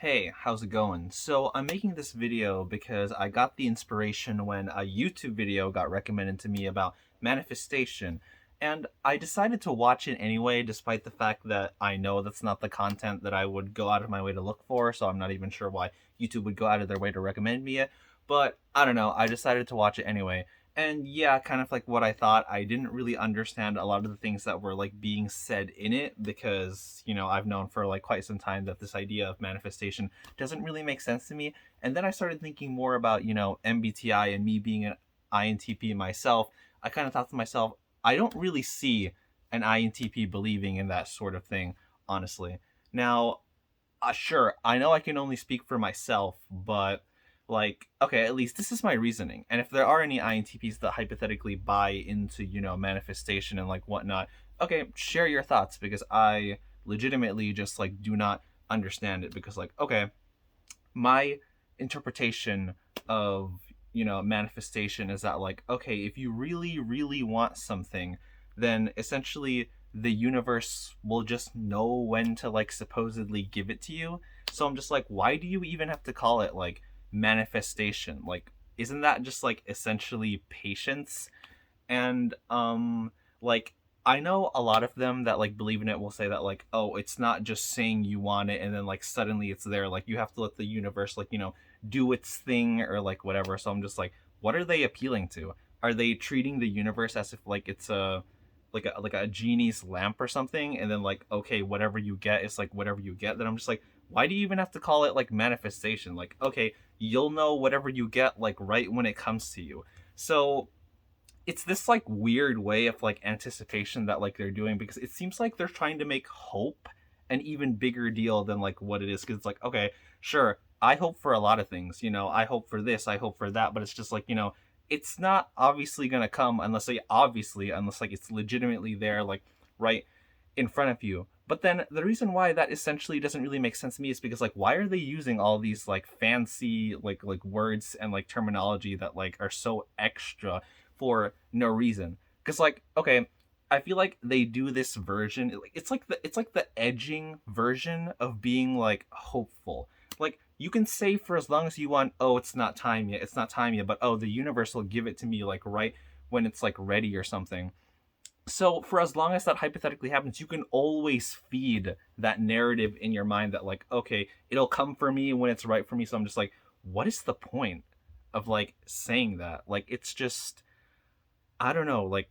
Hey, how's it going? So I'm making this video because I got the inspiration when a YouTube video got recommended to me about manifestation. And I decided to watch it anyway, despite the fact that I know that's not the content that I would go out of my way to look for, so I'm not even sure why YouTube would go out of their way to recommend me it. But I don't know, I decided to watch it anyway. And yeah, kind of like what I thought, I didn't really understand a lot of the things that were like being said in it because, I've known for like quite some time that this idea of manifestation doesn't really make sense to me. And then I started thinking more about, MBTI and me being an INTP myself. I kind of thought to myself, I don't really see an INTP believing in that sort of thing, honestly. Now, sure, I know I can only speak for myself, but like, okay, at least this is my reasoning. And if there are any INTPs that hypothetically buy into, manifestation and like whatnot, okay, share your thoughts because I legitimately just like do not understand it because like, okay, my interpretation of manifestation is that like okay, if you really really want something, then essentially the universe will just know when to like supposedly give it to you. So I'm just like, why do you even have to call it like manifestation? Like, isn't that just like essentially patience? And like, I know a lot of them that like believe in it will say that like, oh, it's not just saying you want it and then like suddenly it's there. Like you have to let the universe like, do its thing or like whatever. So I'm just like, what are they appealing to? Are they treating the universe as if like it's a genie's lamp or something, and then like, okay, whatever you get is like whatever you get? Then I'm just like, why do you even have to call it like manifestation? Like, okay, you'll know whatever you get like right when it comes to you. So it's this like weird way of like anticipation that like they're doing, because it seems like they're trying to make hope an even bigger deal than like what it is. Because it's like, okay, sure, I hope for a lot of things, I hope for this, I hope for that, but it's just like, it's not obviously gonna come unless like it's legitimately there, like right in front of you. But then the reason why that essentially doesn't really make sense to me is because like, why are they using all these like fancy like words and like terminology that like are so extra for no reason? Because like, okay, I feel like they do this version, it's like the edging version of being like hopeful. Like you can say for as long as you want, oh, it's not time yet, it's not time yet, but oh, the universe will give it to me like right when it's like ready or something. So for as long as that hypothetically happens, you can always feed that narrative in your mind that like, okay, it'll come for me when it's right for me. So I'm just like, what is the point of like saying that? Like it's just, I don't know, like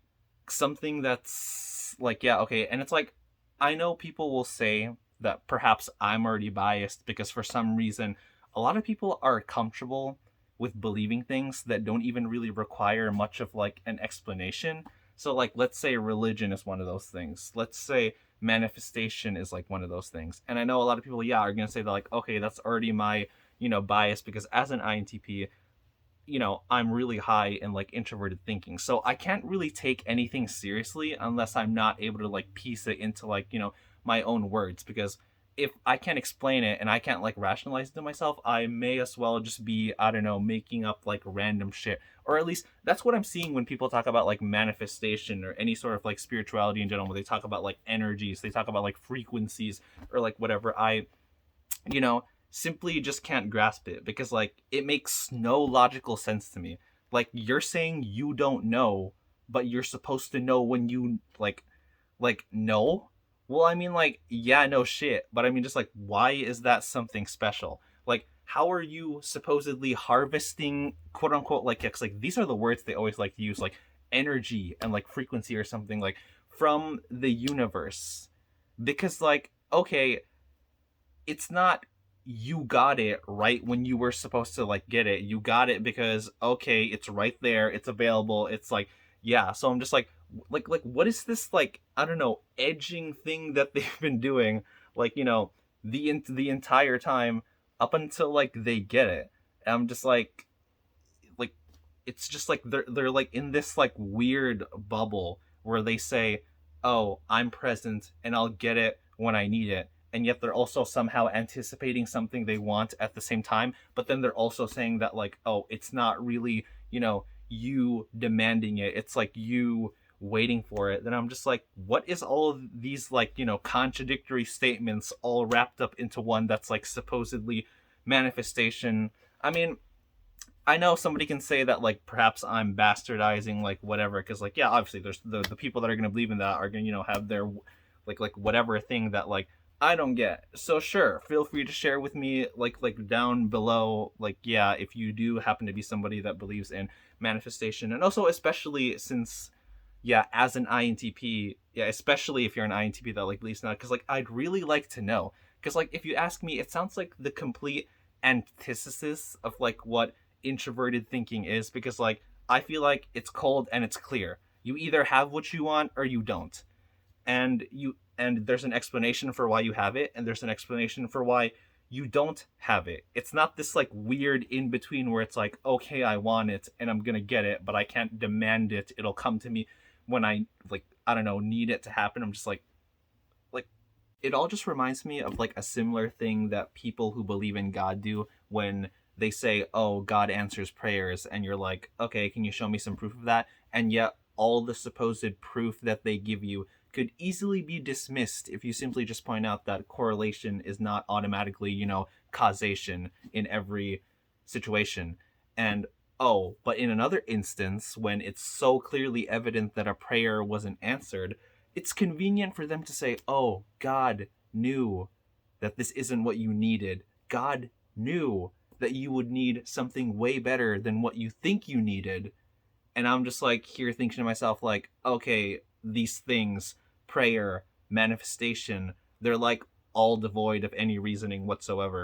something that's like, yeah, okay. And it's like, I know people will say that perhaps I'm already biased because for some reason a lot of people are comfortable with believing things that don't even really require much of like an explanation. So like, let's say religion is one of those things. Let's say manifestation is like one of those things. And I know a lot of people, yeah, are going to say that like, okay, that's already my, bias because as an INTP, I'm really high in like introverted thinking. So I can't really take anything seriously unless I'm not able to like piece it into like, my own words. Because if I can't explain it and I can't like rationalize it to myself, I may as well just be, I don't know, making up like random shit. Or at least that's what I'm seeing when people talk about like manifestation or any sort of like spirituality in general, where they talk about like energies, they talk about like frequencies or like whatever. You know, simply just can't grasp it because like it makes no logical sense to me. Like you're saying you don't know, but you're supposed to know when you like know. Well, I mean like, yeah, no shit, but I mean just like, why is that something special? Like how are you supposedly harvesting quote unquote like, cause like these are the words they always like to use, like energy and like frequency or something, like from the universe. Because like, okay, it's not you got it right when you were supposed to like get it. You got it because okay, it's right there, it's available, it's like, yeah. So I'm just like what is this like, I don't know, edging thing that they've been doing, like, the entire time up until like they get it. And I'm just like it's just like they're like in this like weird bubble where they say, "Oh, I'm present and I'll get it when I need it." And yet they're also somehow anticipating something they want at the same time, but then they're also saying that like, "Oh, it's not really, you demanding it. It's like you waiting for it, then I'm just like, what is all of these, like, contradictory statements all wrapped up into one that's like supposedly manifestation? I mean, I know somebody can say that, like, perhaps I'm bastardizing, like, whatever, because, like, yeah, obviously there's the people that are going to believe in that are going to, have their, like whatever thing that, like, I don't get. So sure, feel free to share with me, like down below, like, yeah, if you do happen to be somebody that believes in manifestation. And also, especially since, yeah, as an INTP, yeah, especially if you're an INTP that, like, believes in that, because, like, I'd really like to know. Because, like, if you ask me, it sounds like the complete antithesis of, like, what introverted thinking is, because, like, I feel like it's cold and it's clear. You either have what you want or you don't. And there's an explanation for why you have it, and there's an explanation for why you don't have it. It's not this, like, weird in between where it's like, okay, I want it and I'm gonna get it, but I can't demand it. It'll come to me when I, like, I don't know, need it to happen. I'm just like it all just reminds me of, like, a similar thing that people who believe in God do when they say, "Oh, God answers prayers," and you're like, "Okay, can you show me some proof of that?" And yet, all the supposed proof that they give you could easily be dismissed if you simply just point out that correlation is not automatically, causation in every situation. And oh, but in another instance, when it's so clearly evident that a prayer wasn't answered, it's convenient for them to say, "Oh, God knew that this isn't what you needed. God knew that you would need something way better than what you think you needed." And I'm just, like, here thinking to myself, like, okay, these things, prayer, manifestation, they're, like, all devoid of any reasoning whatsoever.